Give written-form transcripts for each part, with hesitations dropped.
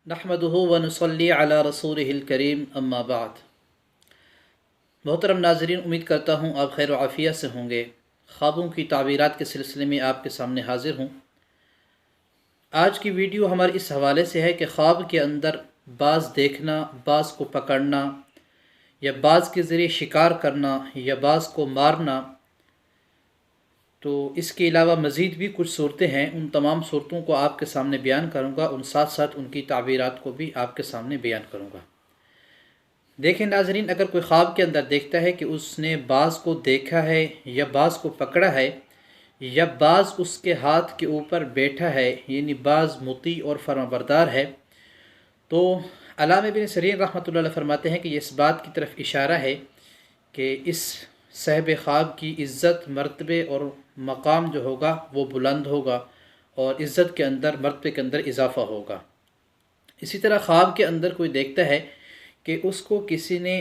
नहमदुहु व नुसल्ली अला रसूलिहिल करीम अम्मा बाद। मोहतरम नाज़रीन, उम्मीद करता हूँ आप खैर आफ़ियत से होंगे। ख्वाबों की ताबीरात के सिलसिले में आपके सामने हाज़िर हूँ। आज की वीडियो हमारे इस हवाले से है कि ख्वाब के अंदर बाज़ देखना, बाज़ को पकड़ना या बाज़ के ज़रिए शिकार करना या बाज़ को मारना, तो इसके अलावा मज़ीद भी कुछ सूरतें हैं। उन तमाम सूरतों को आपके सामने बयान करूँगा, उन साथ साथ उनकी ताबीरात को भी आपके सामने बयान करूँगा। देखें नाज़रीन, अगर कोई ख्वाब के अंदर देखता है कि उसने बाज़ को देखा है या बाज़ को पकड़ा है या बाज़ उसके हाथ के ऊपर बैठा है, यानी बाज़ मुती और फरमाबरदार है, तो अल्लामा इब्न सीरीन रहमतुल्लाह अलैह फरमाते हैं कि ये इस बात की तरफ इशारा है कि इस साहिब ख्वाब की इज़्ज़त, मर्तबे और मकाम जो होगा वो बुलंद होगा और इज़्ज़त के अंदर, मर्तबे के अंदर इजाफ़ा होगा। इसी तरह ख्वाब के अंदर कोई देखता है कि उसको किसी ने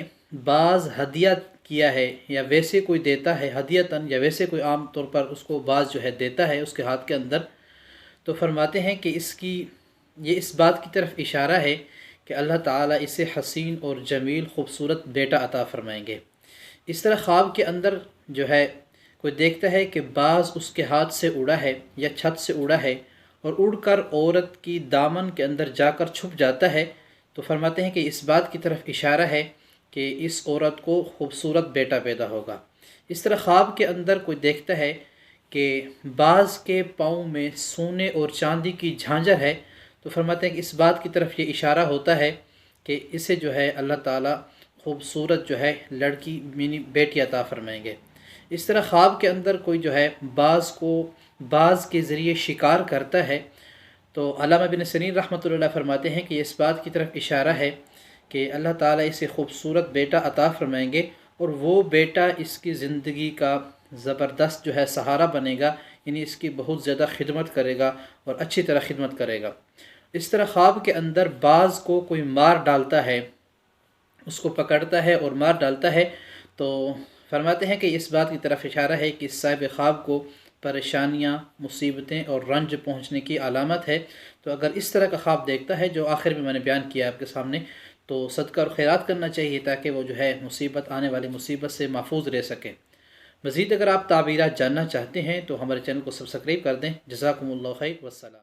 बाज़ हदिया किया है या वैसे कोई देता है हदियतन, या वैसे कोई आम तौर पर उसको बाज़ जो है देता है उसके हाथ के अंदर, तो फरमाते हैं कि ये इस बात की तरफ इशारा है कि अल्लाह ताला इसे हसीन और जमील ख़ूबसूरत बेटा अता फ़रमाएंगे। इस तरह ख्वाब के अंदर जो है कोई देखता है कि बाज़ उसके हाथ से उड़ा है या छत से उड़ा है और उड़कर औरत की दामन के अंदर जाकर छुप जाता है, तो फरमाते हैं कि इस बात की तरफ इशारा है कि इस औरत को खूबसूरत बेटा पैदा होगा। इस तरह ख्वाब के अंदर कोई देखता है कि बाज़ के पाँव में सोने और चांदी की झांझर है, तो फरमाते हैं कि इस बात की तरफ ये इशारा होता है कि इसे जो है अल्लाह ताला खूबसूरत जो है लड़की मिनी बेटी अता फरमाएंगे। इस तरह ख्वाब के अंदर कोई जो है बाज़ के ज़रिए शिकार करता है, तो अल्लामा इब्न सीरीन रहमतुल्लाह अलैह फरमाते हैं कि इस बात की तरफ इशारा है कि अल्लाह ताला इसे खूबसूरत बेटा अता फरमाएंगे और वो बेटा इसकी ज़िंदगी का ज़बरदस्त जो है सहारा बनेगा, यानी इसकी बहुत ज़्यादा खिदमत करेगा और अच्छी तरह खिदमत करेगा। इस तरह ख्वाब के अंदर बाज़ को कोई मार डालता है, उसको पकड़ता है और मार डालता है, तो फरमाते हैं कि इस बात की तरफ इशारा है कि इस साहिब ख्वाब को परेशानियाँ, मुसीबतें और रंज पहुँचने की अलामत है। तो अगर इस तरह का ख्वाब देखता है जो आखिर में मैंने बयान किया आपके सामने, तो सदका और खैरात करना चाहिए ताकि वो जो है मुसीबत, आने वाली मुसीबत से महफूज रह सके। मज़ीद अगर आप ताबीरात जानना चाहते हैं तो हमारे चैनल को सब्सक्राइब कर दें। जज़ाकुमुल्लाह खैर, वस्सलाम।